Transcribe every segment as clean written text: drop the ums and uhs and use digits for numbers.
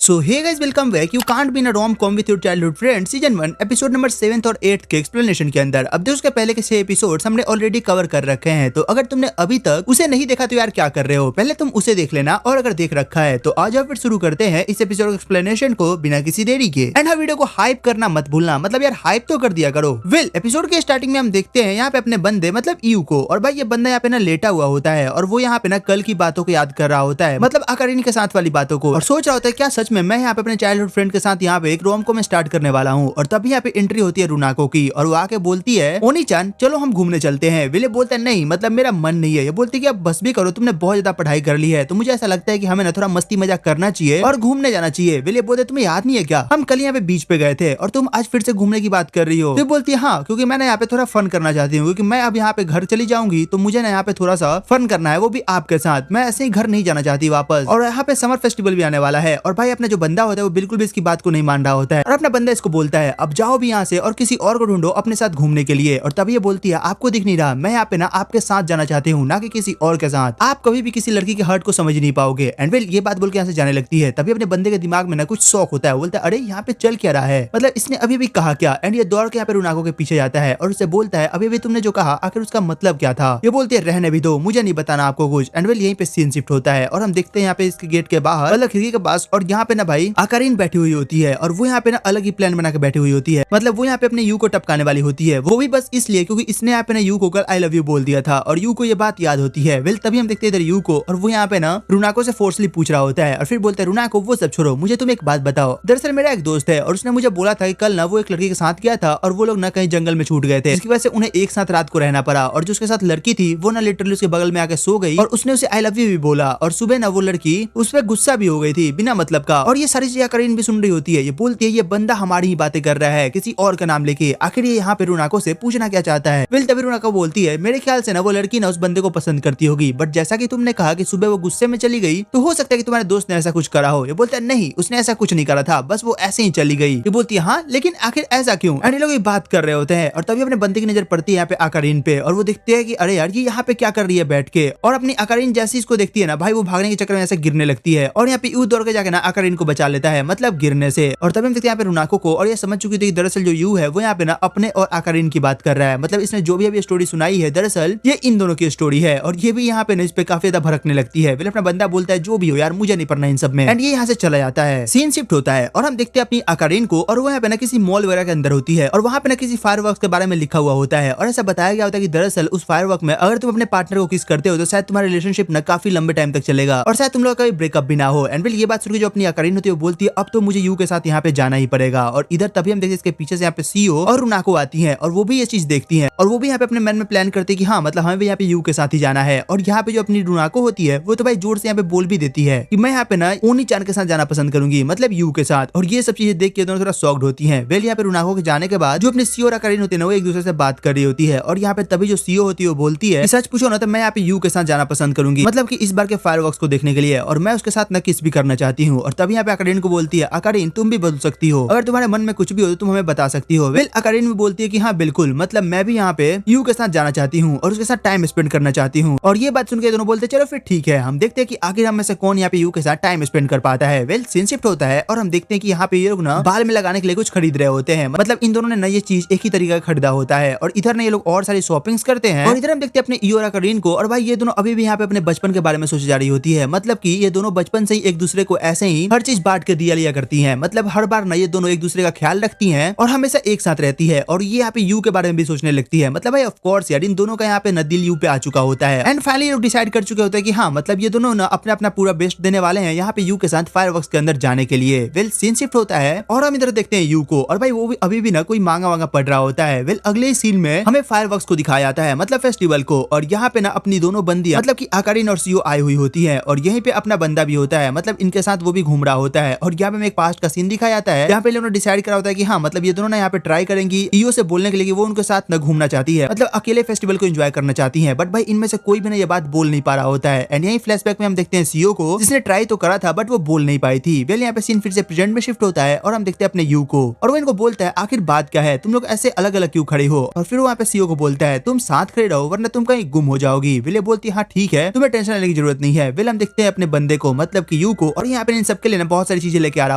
So hey guys, welcome back. You can't be in a rom com with your childhood friend season 1 episode number 7 और 8 के explanation के अंदर। अब देखो उसके पहले के 6 एपिसोड्स हमने ऑलरेडी कवर कर रखे हैं, तो अगर तुमने अभी तक उसे नहीं देखा तो यार क्या कर रहे हो, पहले तुम उसे देख लेना, और अगर देख रखा है तो आज फिर शुरू करते हैं इस एपिसोड एक्सप्लेनेशन को बिना किसी देरी के। एंड हाँ, वीडियो को हाइप करना मत भूलना, मतलब यार हाइप तो कर दिया करो। वेल, एपिसोड के स्टार्टिंग में हम देखते हैं यहाँ पे अपने बंदे मतलब यू को, और भाई ये बंदा यहाँ पे ना लेटा हुआ होता है और वो यहाँ पे ना कल की बातों को याद कर रहा होता है, मतलब आकारिनी के साथ वाली बातों को, और सोच रहा होता है क्या सच में मैं यहाँ पे अपने चाइल्डहुड फ्रेंड के साथ यहाँ पे एक रोम को मैं स्टार्ट करने वाला हूँ। और तभी यहाँ पे एंट्री होती है रुनाको की, और वो आके बोलती है ओनी-चान चलो हम घूमने चलते हैं। विले बोलता है नहीं, मतलब मेरा मन नहीं है। ये बोलती है कि अब बस भी करो, तुमने बहुत ज्यादा पढ़ाई कर ली है, तो मुझे ऐसा लगता है कि हमें ना थोड़ा मस्ती मजाक करना चाहिए और घूमने जाना चाहिए। विले बोलते तुम्हें याद नहीं है क्या, हम कल यहाँ पे बीच पे गए थे और तुम आज फिर से घूमने की बात कर रही हो। तो बोलती है हाँ, क्योंकि मैं यहाँ पे थोड़ा फन करना चाहती हूँ, क्योंकि मैं अब यहाँ पे घर चली जाऊंगी तो मुझे ना यहाँ पे थोड़ा सा फन करना है, वो भी आपके साथ। मैं ऐसे ही घर नहीं जाना चाहती वापस, और यहाँ पे समर फेस्टिवल भी आने वाला है। और भाई अपना जो बंदा होता है वो बिल्कुल भी इसकी बात को नहीं मान रहा होता है, और अपना बंदा इसको बोलता है अब जाओ भी यहाँ से और किसी और को ढूंढो अपने साथ घूमने के लिए। और तभी ये बोलती है आपको दिख नहीं रहा, मैं यहाँ पे ना आपके साथ जाना चाहती हूँ, ना कि किसी और के साथ। आप कभी भी किसी लड़की के हर्ट को समझ नहीं पाओगे। एंड वेल, ये बात बोल के यहाँ से जाने लगती है। तभी अपने बंदे के दिमाग में ना कुछ शौक होता है, बोलता है अरे यहाँ पे चल क्या रहा है, मतलब इसने अभी भी कहा क्या। एंड ये दौड़ के यहाँ पे रुनाको के पीछे जाता है और उससे बोलता है अभी भी तुमने जो कहा आखिर उसका मतलब क्या था। ये बोलती है रहने भी दो, मुझे नहीं बताना आपको कुछ। एंड वेल, यहीं पे सीन शिफ्ट होता है और हम देखते हैं यहाँ पे इसके गेट के बाहर मतलब खिड़की के पास, और यहाँ पे ना भाई आकारीन बैठी हुई होती है, और वो यहाँ पे ना अलग ही प्लान बना के बैठी हुई होती है। मतलब वो यहाँ पे अपने यू को टपकाने वाली होती है, वो भी बस इसलिए क्योंकि इसने यहाँ पे ना यू को कल आई लव यू बोल दिया था, और यू को ये बात याद होती है। वेल, तभी हम देखते हैं इधर यू को, और वो यहाँ पे ना रुनाको से फोर्सली पूछ रहा होता है, और फिर बोलता है रुनाको वो सब छोड़ो, मुझे तुम एक बात बताओ। दरअसल मेरा एक दोस्त है और उसने मुझे बोला था कि कल ना वो एक लड़की के साथ गया था और वो लोग ना कहीं जंगल में छूट गए थे, जिसकी वजह से उन्हें एक साथ रात को रहना पड़ा। और जो उसके साथ लड़की थी वो ना लिटरली उसके बगल में आके सो गई, और उसने उसे आई लव यू भी बोला, और सुबह ना वो लड़की उस पर गुस्सा भी हो गई थी बिना मतलब का। और ये सारी चीजें करीन भी सुन रही होती है। ये बोलती है ये बंदा हमारी ही बातें कर रहा है किसी और का नाम लेके, आखिर ये यहाँ पे रुनाको से पूछना क्या चाहता है। वेल, तभी रुनाको बोलती है मेरे ख्याल से ना वो लड़की ना उस बंदे को पसंद करती होगी, बट जैसा कि तुमने कहा कि सुबह वो गुस्से में चली गई, तो हो सकता है कि तुम्हारे दोस्त ने ऐसा कुछ करा हो। ये बोलता है नहीं, उसने ऐसा कुछ नहीं करा था, बस वो ऐसे ही चली गई। ये बोलती है हाँ, लेकिन आखिर ऐसा क्यों। एंड ये लोग बात कर रहे होते हैं, और तभी अपने बंदे की नजर पड़ती है यहाँ पे आकारीन पे, और वो देखते हैं कि अरे यार ये यहाँ पे क्या कर रही है बैठ के। और अपनी आकारीन जैसी इसको देखती है ना भाई, वो भागने के चक्कर में ऐसे गिरने लगती है, और यहाँ पे यू दौड़ के जाके ना आकारीन को बचा लेता है, मतलब गिरने से। और तभी हम देखते हैं यहाँ पे रुनाको को, और ये समझ चुकी थी दरअसल जो यू है वो यहाँ पे ना अपने और आकारीन की बात कर रहा है, मतलब इसने जो भी अभी स्टोरी सुनाई है दरअसल ये इन दोनों की स्टोरी है, और ये भी यहाँ पे ना इस पे काफी ज्यादा भड़कने लगती है। फिर अपना बंदा बोलता है जो भी हो यार मुझे नहीं पढ़ना इन सब में, एंड ये यहाँ से चला जाता है। सीन शिफ्ट होता है और हम देखते हैं अपनी आकारीन को, और वो यहाँ पे ना किसी मॉल वगैरह के अंदर होती है, और वहाँ पे ना किसी फायरवर्क्स के बारे में लिखा हुआ होता है, और ऐसा बताया गया होता है कि दरअसल उस फायरवर्क में अगर तुम अपने पार्टनर को किस करते हो तो शायद तुम्हारा रिलेशनशिप ना काफी लंबे टाइम तक चलेगा, और शायद तुम लोग का ब्रेकअप भी ना हो। एंड फिर ये बात सुन के जो अपनी आकारीन होती है वो बोलती है अब तो मुझे यू के साथ यहाँ पे जाना ही पड़ेगा। और इधर तभी हम देखते हैं इसके पीछे से यहाँ पे सीओ और रुनाको आती है, और वो भी ये चीज देखती है, और वो भी यहाँ पे अपने मन में प्लान करते हैं कि हाँ मतलब हमें भी यहाँ पे यू के साथ ही जाना है। और यहाँ पे जो अपनी रुनाको होती है वो तो भाई जोर से यहाँ पे बोल भी देती है कि मैं यहाँ पे ना ओनी-चान के साथ जाना पसंद करूंगी, मतलब यू के साथ। और ये सब चीजें देख के दोनों थोड़ा शॉक्ड होती हैं। वेल, यहाँ पे रुनाको के जाने के बाद जो अपने सीओ और आकारीन होती है ना वो एक दूसरे से बात कर रही होती है, और यहाँ पे तभी जो सीओ होती है वो बोलती है सच पूछो ना तो मैं यहाँ पे यू के साथ जाना पसंद करूंगी, मतलब कि इस बार के फायरवर्क्स को देखने के लिए, और मैं उसके साथ ना किस भी करना चाहती हूँ। और तभी यहाँ पे आकारीन को बोलती है आकारीन तुम भी बदल सकती हो, अगर तुम्हारे मन में कुछ भी हो तो तुम हमें बता सकती हो। वेल, आकारीन भी बोलती है कि हाँ बिल्कुल, मतलब मैं भी यहाँ पे यू के साथ जाना चाहती हूँ और उसके साथ टाइम स्पेंड करना चाहती हूँ। और ये बात सुन के दोनों बोलते चलो फिर ठीक है, हम देखते हैं कि आखिर हम में से कौन यहाँ पे यू के साथ टाइम स्पेंड कर पाता है। वेल, सीन शिफ्ट होता है और हम देखते हैं कि यहाँ पे ये लोग ना बाल में लगाने के लिए कुछ खरीद रहे होते हैं, मतलब इन दोनों ने ना ये चीज एक ही तरीका खरीदा होता है, और इधर ना ये लोग और सारी शॉपिंग्स करते हैं। और इधर हम देखते हैं अपने यू और आकारीन को, और भाई ये दोनों अभी भी यहाँ पे अपने बचपन के बारे में सोची जा रही होती है, मतलब कि ये दोनों बचपन से ही एक दूसरे को ऐसे ही हर चीज बांट के दिया लिया करती हैं, मतलब हर बार ना ये दोनों एक दूसरे का ख्याल रखती हैं और हमेशा एक साथ रहती है। और ये यहाँ पे यू के बारे में भी सोचने लगती है, मतलब भाई ऑफ कोर्स यार इन दोनों का यहाँ पे ना दिल यू पे आ चुका होता है। एंड फाइनली लोग डिसाइड कर चुके होते हैं कि हाँ मतलब ये दोनों ना अपना अपना पूरा बेस्ट देने वाले हैं यहाँ पे यू के साथ फायरवर्क्स के अंदर जाने के लिए। वेल, सीन शिफ्ट होता है और हम इधर देखते हैं यू को, और भाई वो भी अभी भी ना कोई मांगा वांगा पड़ रहा होता है। वेल, अगले सीन में हमें फायरवर्क्स को दिखाया जाता है, मतलब फेस्टिवल को, और यहाँ पे ना अपनी दोनों बंदियां मतलब कि आकारीन और सीओ आई हुई होती है, और यहीं पे अपना बंदा भी होता है, मतलब इनके साथ वो भी घूम रहा होता है। और यहाँ पे एक पास्ट का सीन दिखाया जाता है, यहाँ पे लोगों ने डिसाइड करा होता है कि हाँ मतलब ये दोनों ना यहाँ पे ट्राई करेंगी ईओ से बोलने के लिए कि वो उनके साथ न घूमना चाहती है, मतलब अकेले फेस्टिवल को एंजॉय करना चाहती है, बट भाई इनमें से कोई भी ना ये बात बोल नहीं पा रहा होता है। एंड यही फ्लैशबैक में हम देखते हैं सीओ को, जिसने ट्राई तो करा था बट वो बोल नहीं पाई थी। वेल, यहाँ पे सीन फिर से प्रेजेंट में शिफ्ट होता है और हम देखते हैं अपने यू को, और वो इनको बोलता है आखिर बात क्या है, तुम लोग ऐसे अलग अलग क्यों खड़े हो। और फिर वो यहाँ पे सीओ को बोलता है तुम साथ खड़े रहो वरना तुम कहीं गुम हो जाओगी। विले बोलती है हाँ ठीक है, तुम्हें टेंशन लेने की जरूरत नहीं है। विल हम देखते हैं अपने बंदे को, मतलब कि यू को, और यहाँ पे इन सबके लिए लिए ना बहुत सारी चीजें लेके आ रहा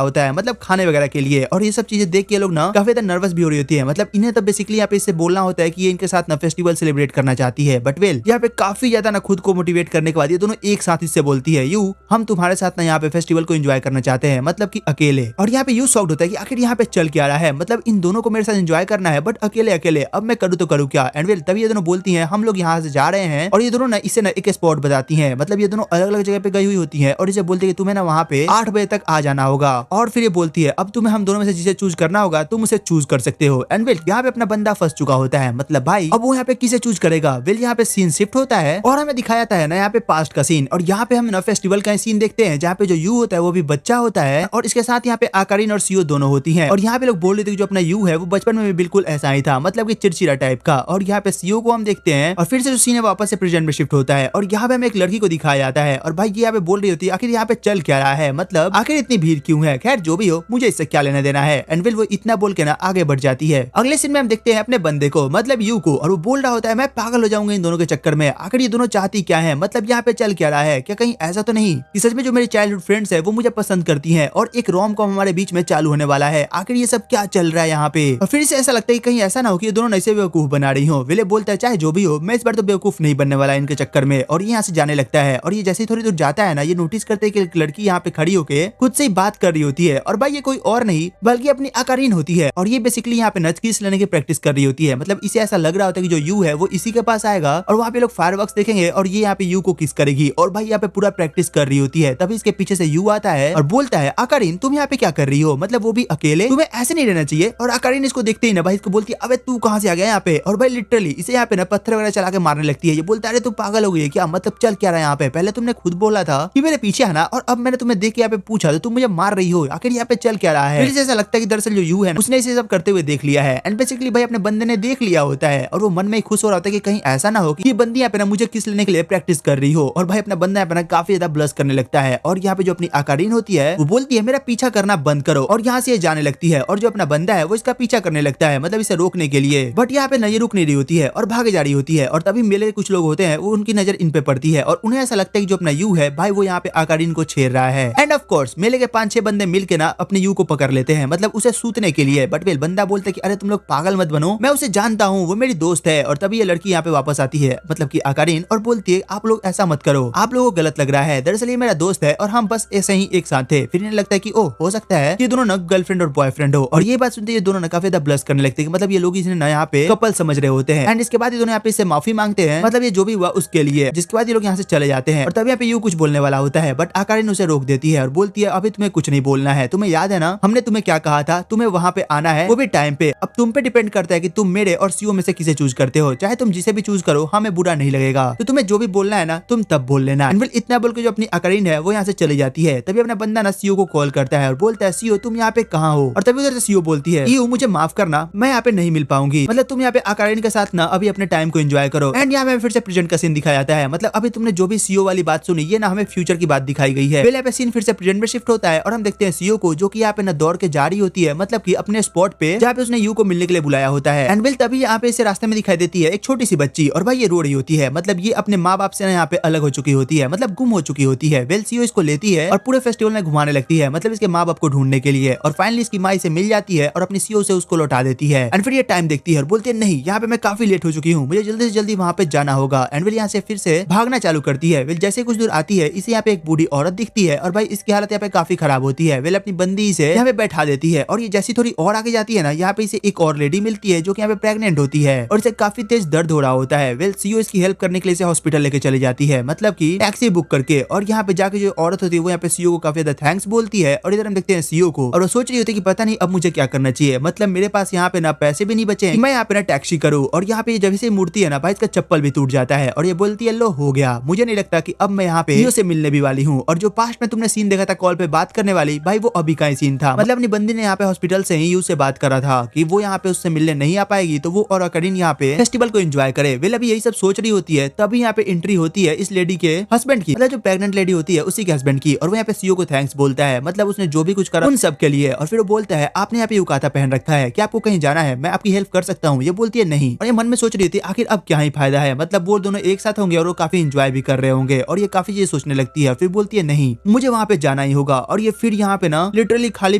होता है, मतलब खाने वगैरह के लिए। और ये सब चीजें देख के लोग ना काफी ज्यादा नर्वस भी हो रही होती है। मतलब इन्हें तब बेसिकली यहाँ पे इससे बोलना होता है कि ये इनके साथ ना फेस्टिवल सेलिब्रेट करना चाहती है। बट वेल यहाँ पे काफी ज्यादा ना खुद को मोटिवेट करने के बाद ये दोनों एक साथ इससे बोलती है, यू हम तुम्हारे साथ ना यहाँ पे फेस्टिवल को एंजॉय करना चाहते हैं, मतलब कि अकेले। और यहाँ पे यू शॉक्ड होता है कि आखिर यहाँ पे चल क्या रहा है, मतलब इन दोनों को मेरे साथ एंजॉय करना है बट अकेले अकेले, अब मैं करूँ तो करूँ क्या। एंड वेल तभी ये दोनों बोलती है हम लोग यहाँ से जा रहे हैं। और ये दोनों ना इसे ना एक स्पॉट बताती है, मतलब ये दोनों अलग अलग जगह पे गई हुई होती है। और इसे बोलती है तुम्हें ना वहाँ पे 8 बजे तक आ जाना होगा। और फिर ये बोलती है अब तुम्हें हम दोनों में से जिसे चूज करना होगा तुम उसे चूज कर सकते हो। एंड वेल यहाँ पे अपना बंदा फंस चुका होता है, मतलब भाई अब वो यहाँ पे किसे चूज करेगा। वेल यहाँ पे सीन शिफ्ट होता है और हमें दिखाया जाता है ना यहाँ पे पास्ट का सीन। और यहाँ पे हम ना फेस्टिवल का सीन देखते हैं जहाँ पे जो यू होता है वो भी बच्चा होता है और इसके साथ यहाँ पे आकारीन और सीओ दोनों होती हैं। और यहाँ पे लोग बोल रहे थे कि जो अपना यू है वो बचपन में भी बिल्कुल ऐसा ही था, मतलब कि चिड़चिड़ा टाइप का। और यहाँ पे सीओ को हम देखते हैं और फिर से जो सीन है वापस से प्रेजेंट में शिफ्ट होता है। और यहाँ पे हमें एक लड़की को दिखाया जाता है और भाई ये यहाँ पे बोल रही होती है आखिर यहाँ पे चल क्या रहा है, मतलब आखिर इतनी भीड़ क्यों है। खैर जो भी हो मुझे इससे क्या लेना देना है। एंड फिर वो इतना बोल के ना आगे बढ़ जाती है। अगले सीन में हम देखते हैं अपने बंदे को, मतलब यू को, और वो बोल रहा होता है मैं पागल हो जाऊंगा इन दोनों के चक्कर में। आखिर ये दोनों चाहती क्या है, मतलब यहाँ पे चल क्या रहा है, क्या कहीं ऐसा तो नहीं कि सच में जो मेरी चाइल्डहुड फ्रेंड्स है वो मुझे पसंद करती हैं और एक रोम कॉम हमारे बीच में चालू होने वाला है। आखिर ये सब क्या चल रहा है यहाँ पे। और फिर से ऐसा लगता है कि कहीं ऐसा ना हो कि ये दोनों ऐसे बेवकूफ बना रही हो। विले बोलता है चाहे जो भी हो मैं इस बार तो बेवकूफ नहीं बनने वाला इनके चक्कर में। और ये यहाँ से जाने लगता है। और ये जैसे ही थोड़ी दूर जाता है ना ये नोटिस करते है कि एक लड़की यहाँ पे खड़ी होके खुद से ही बात कर रही होती है। और भाई ये कोई और नहीं बल्कि अपनी आकारीन होती है। और ये बेसिकली यहाँ पे नचकिस लेने की प्रैक्टिस कर रही होती है। मतलब इसे ऐसा लग रहा होता है कि जो यू है वो इसी के पास आएगा और वहाँ पे लोग फायरवर्क्स देखेंगे और ये यहाँ पे यू को किस करेगी। और भाई यहाँ पे पूरा प्रैक्टिस कर रही होती है। तभी इसके पीछे से यू आता है और बोलता है आकारीन तुम यहाँ पे क्या कर रही हो, मतलब वो भी अकेले, तुम्हें ऐसे नहीं रहना चाहिए। और आकारीन इसको देखते ही ना भाई इसको बोलती है अबे तू कहाँ से आ गया यहाँ पे। और भाई लिटरली इसे यहाँ पे ना पत्थर वगैरह चला के मारने लगती है। ये बोलता है अरे तू पागल हो गई है क्या, मतलब चल क्या रहा है यहाँ पे, पहले तुमने खुद बोला था कि मेरे पीछे आना और अब मैंने तुम्हें देख के यहाँ पे पूछा तो तुम मुझे मार रही हो, आखिर यहाँ पे चल क्या रहा है। फिर ऐसा लगता है कि दरअसल जो यू है उसने इसे सब करते हुए देख लिया है। एंड बेसिकली भाई अपने बंदे ने देख लिया होता है और वो मन में खुश हो रहा होता है कि कहीं ऐसा ना हो कि ये बंदी यहाँ पे ना मुझे किस लेने के लिए प्रैक्टिस कर रही हो। और भाई अपना बंदा यहाँ पे ना काफी ज्यादा ब्लश करने लगता है। और यहाँ पे जो अपनी आकारीन होती है वो बोलती है मेरा पीछा करना बंद करो। और यहाँ से ये जाने लगती है और जो अपना बंदा है वो इसका पीछा करने लगता है, मतलब इसे रोकने के लिए। बट यहाँ पे ना ये रुक नहीं रही होती है और भागे जा रही होती है। और तभी मेले के कुछ लोग होते हैं वो उनकी नजर इन पे पड़ती है और उन्हें ऐसा लगता है कि जो अपना यू है भाई वो यहाँ पे आकारीन को छेड़ रहा है। एंड ऑफ कोर्स मेले के 5-6 बंदे मिलके ना अपने यू को पकड़ लेते हैं, मतलब उसे सूतने के लिए। बट वेल बंदा बोलता है कि अरे तुम लोग पागल मत बनो, मैं उसे जानता हूँ, वो मेरी दोस्त है। और तभी ये लड़की यहाँ पे वापस आती है, मतलब कि आकारीन, और बोलती है आप लोग ऐसा मत करो, आप लोगों को गलत लग रहा है, दरअसल ये मेरा दोस्त है और हम बस ऐसे ही एक साथ थे। फिर इन्हें लगता है कि ओ हो सकता है ये दोनों ना गर्लफ्रेंड और बॉयफ्रेंड हो। और ये बात सुनते ये दोनों ना काफी ज्यादा ब्लश करने लगते हैं, मतलब ये लोग इसे ना यहाँ पे कपल समझ रहे होते हैं। एंड इसके बाद ये दोनों यहाँ पे इससे माफी मांगते हैं, मतलब ये जो भी हुआ उसके लिए। जिसके बाद ये लोग यहाँ से चले जाते हैं। और तभी यहाँ पे यू कुछ बोलने वाला होता है बट आकारीन उसे रोक देती है और बोलती है अभी तुम्हें कुछ नहीं बोलना है, तुम्हें याद है ना हमने तुम्हें क्या कहा था, तुम्हें वहाँ पे आना है, वो भी टाइम पे। अब तुम पे डिपेंड करता है कि तुम मेरे और सीओ में से किसे चूज करते हो, चाहे तुम जिसे भी चूज करो हमें बुरा नहीं लगेगा, तो तुम्हें जो भी बोलना है ना तुम तब बोल लेना। एंड इतना बोल के जो अपनी आकारीन है वो यहाँ से चली जाती है। तभी अपना बंदा ना सीओ को कॉल करता है और बोलता है सीओ तुम यहाँ पे कहाँ हो। और तभी उधर से सीओ बोलती है यू मुझे माफ करना मैं यहाँ पे नहीं मिल पाऊंगी, मतलब तुम यहाँ पे आकारीन के साथ ना अभी अपने टाइम को एंजॉय करो। एंड यहाँ पे फिर से प्रेजेंट का सीन दिखाया जाता है, मतलब अभी तुमने जो भी सीओ वाली बात सुनी ये ना हमें फ्यूचर की बात दिखाई गई है। पहले पे सीन फिर से प्रेजेंट में शिफ्ट होता है और हम देखते हैं सीओ को जो कि यहाँ पे ना दौड़ के जा रही होती है, मतलब कि अपने स्पॉट पे जहाँ पे उसने यू को मिलने के लिए बुलाया होता है। एंड तभी यहाँ पे इसे रास्ते में दिखाई देती है एक छोटी सी बच्ची और भाई ये रो रही होती है, मतलब ये अपने माँ बाप से यहाँ पे अलग हो चुकी होती है, मतलब गुम हो चुकी होती है। वेल सीओ इसको लेती है और पूरे फेस्टिवल में घुमाने लगती है, मतलब इसके माँ बाप को ढूंढने के लिए। और फाइनली इसकी माँ इसे मिल जाती है और अपनी सीओ से उसको लौटा देती है। एंड फिर ये टाइम देखती है और बोलती है नहीं यहाँ पे मैं काफी लेट हो चुकी हूँ, मुझे जल्दी से जल्दी वहाँ पे जाना होगा। एंड फिर यहाँ से फिर से भागना चालू करती है। वेल जैसे कुछ दूर आती है इसे यहाँ पे एक बूढ़ी औरत दिखती है और भाई इसकी हालत यहाँ पे काफी खराब होती है। वेल अपनी बंदी से यहाँ पे बैठा देती है और ये जैसी थोड़ी और आगे जाती है ना यहाँ पे इसे एक और लेडी मिलती है जो कि यहाँ पे प्रेग्नेंट होती है और इसे काफी तेज दर्द हो रहा होता है। वेल सीओ इसकी हेल्प करने के लिए इसे हॉस्पिटल लेके चली जाती है, मतलब कि टैक्सी बुक करके। और यहाँ पे जाके जो औरत होती है वो यहाँ पे सीओ को काफी ज्यादा थैंक्स बोलती है। और इधर हम देखते हैं सीओ को और वो सोच रही होती है कि पता नहीं अब मुझे क्या करना चाहिए, मतलब मेरे पास यहाँ पे ना पैसे भी नहीं बचे मैं यहाँ पे ना टैक्सी करूँ। और यहाँ पे जब से मूर्ति है ना भाई इसका चप्पल भी टूट जाता है और ये बोलती है लो हो गया, मुझे नहीं लगता कि अब मैं यहाँ पे सीओ से मिलने भी वाली हूँ। और जो पास्ट में तुमने सीन देखा था कॉल पे बात करने वाली भाई वो अभी का ही सीन था, मतलब अपनी बंदी ने यहाँ पे हॉस्पिटल से ही यू से बात करा था कि वो यहाँ पे उससे मिलने नहीं आ पाएगी तो वो और आकारीन यहाँ पे फेस्टिवल को एंजॉय करे। वेल अभी यही सब सोच रही होती है तभी यहाँ पे एंट्री होती है इस लेडी के हस्बैंड की, मतलब जो प्रेग्नेंट लेडी होती है उसी के हस्बैंड की। और वो यहाँ पे सीओ को थैंक्स बोलता है, मतलब उसने जो भी कुछ करा उन सब के लिए। और फिर वो बोलता है आपने यहाँ पे युकाता पहन रखा है, क्या आपको कहीं जाना है, मैं आपकी हेल्प कर सकता हूँ। ये बोलती है नहीं। और ये मन में सोच रही थी आखिर अब क्या ही फायदा है, मतलब वो दोनों एक साथ होंगे और वो काफी एंजॉय भी कर रहे होंगे। और ये काफी चीज सोचने लगती है फिर बोलती है नहीं मुझे वहाँ पे जाना नहीं होगा। और ये फिर यहाँ पे ना लिटरली खाली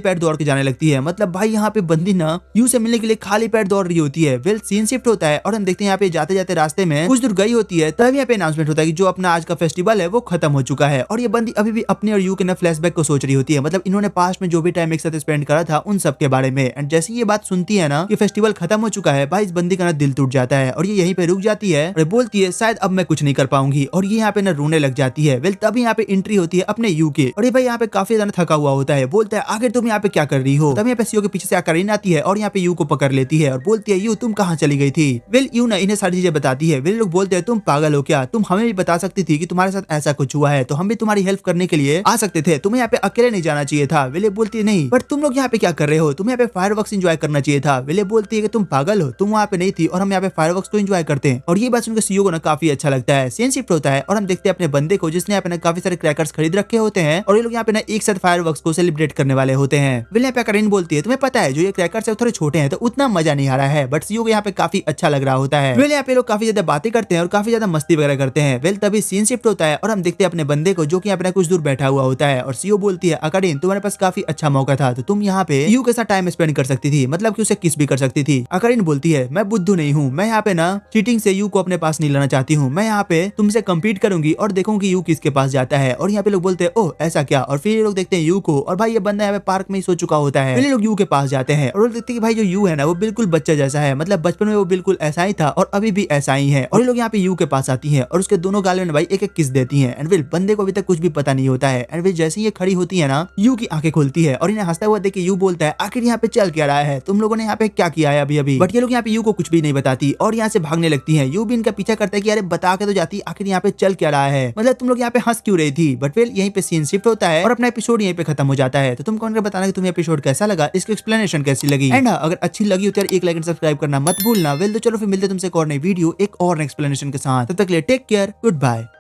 पैर दौड़ के जाने लगती है। मतलब भाई यहाँ पे बंदी ना यू से मिलने के लिए खाली पैर दौड़ रही होती है। वेल सीन शिफ्ट होता है और हम देखते हैं यहाँ पे जाते जाते रास्ते में कुछ दूर गई होती है, तब यहाँ पे अनाउंसमेंट होता है कि जो अपना आज का फेस्टिवल है वो खत्म हो चुका है। और ये बंदी अभी भी अपने और यू के ना फ्लैशबैक को सोच रही होती है। मतलब इन्होंने पास्ट में जो भी टाइम एक साथ स्पेंड करा था उन सब के बारे में। एंड जैसे ये बात सुनती है ना कि फेस्टिवल खत्म हो चुका है, भाई इस बंदी का ना दिल टूट जाता है और ये यहीं पे रुक जाती है और बोलती है शायद अब मैं कुछ नहीं कर पाऊंगी। और ये यहाँ पे ना रोने लग जाती है। वेल तभी यहाँ पे एंट्री होती है अपने यू के और ये भाई यहाँ पे काफी ज्यादा थका हुआ होता है। बोलता है आखिर तुम यहाँ पे क्या कर रही हो। तब यहाँ पे सीओ के पीछे से आकरीन आती है और यहाँ पे यू को पकड़ लेती है और बोलती है यू तुम कहाँ चली गई थी। वेल यू ना इन्हें सारी चीजें बताती है। वे लोग बोलते हैं तुम पागल हो क्या, तुम हमें भी बता सकती थी कि तुम्हारे साथ ऐसा कुछ हुआ है तो हम भी तुम्हारी हेल्प करने के लिए आ सकते थे, तुम्हें यहाँ पे अकेले नहीं जाना चाहिए था। वेले बोलती है नहीं बट तुम लोग यहाँ पे क्या कर रहे हो, तुम्हें यहाँ पे फायरवर्क्स एंजॉय करना चाहिए था। वेले बोलती है कि तुम पागल हो, तुम वहाँ पे नहीं थी और हम यहाँ पे फायरवर्क्स को एंजॉय करते हैं। और ये बात सुनकर सीओ को ना काफी अच्छा लगता है। सीन शिफ्ट होता है और हम देखते हैं अपने बंदे को जिसने यहाँ पे काफी सारे क्रैकर्स खरीद रखे होते हैं और ये लोग यहाँ पे ना एक साथ फायरवर्क्स को सेलिब्रेट करने वाले होते हैं। वेल यहाँ पे करीन बोलती है तुम्हें पता है जो ये क्रैकर्स है थोड़े छोटे हैं तो उतना मजा नहीं आ रहा है, बट सीओ को यहाँ पे काफी अच्छा लग रहा होता है। वेल यहाँ पे लोग काफी ज्यादा बातें करते हैं और काफी ज्यादा मस्ती वगैरह करते हैं। वेल तभी सीन शिफ्ट होता है और हम देखते हैं अपने बंदे को जो कि यहाँ पे कुछ दूर बैठा हुआ होता है और सीओ बोलती है अकारीन तुम्हारे पास काफी अच्छा मौका था तो तुम यहाँ पे यू के साथ टाइम स्पेंड कर सकती थी, मतलब कि उसे किस भी कर सकती थी। अकारीन बोलती है मैं बुद्धू नहीं हूँ, मैं यहाँ पे ना चीटिंग से यू को अपने पास नहीं लाना चाहती हूँ, मैं यहाँ पे तुमसे कम्पीट करूंगी और देखूंगी यू किसके पास जाता है। और यहाँ पे लोग बोलते हैं ओह ऐसा क्या। और फिर ये लोग देखते हैं यू को और भाई ये बंदा यहाँ पे पार्क में ही सो चुका होता है। पहले लोग यू के पास जाते हैं और देखते हैं कि भाई जो यू है ना वो बिल्कुल बच्चा जैसा है, मतलब बचपन में वो बिल्कुल ऐसा ही था और अभी भी ऐसा ही है। और ये लोग यहाँ पे यू के पास आती है और उसके दोनों गालों में भाई एक एक किस देती है। एंड फिर बंदे को अभी तक कुछ भी पता नहीं होता है। एंड फिर जैसे ही ये खड़ी होती है ना यू की आंखें खुलती है और इन्हें हंसता हुआ देख के यू बोलता है आखिर यहाँ पे चल क्या रहा है, तुम लोगों ने यहाँ पे क्या किया है अभी अभी। बट ये लोग यहाँ पे यू को कुछ भी नहीं बताती और यहाँ से भागने लगती है। यू भी इनका पीछा करता है कि अरे बता के तो जाती आखिर यहाँ पे चल क्या रहा है, मतलब तुम लोग यहाँ पे हंस क्यों रही थी। बट फिर यहीं पे सीन शिफ्ट होता है और अपना एपिसोड यहीं पे खत्म हो जाता है। तो तुम कौन कर बताना कि तुम्हें एपिसोड कैसा लगा, इसकी एक्सप्लेनेशन कैसी लगी। एंड अगर अच्छी लगी हो तो यार एक लाइक एंड सब्सक्राइब करना मत भूलना। वेल तो चलो फिर मिलते तुमसे एक और नई वीडियो एक और एक्सप्लेनेशन के साथ, तब तक के लिए टेक केयर, गुड बाय।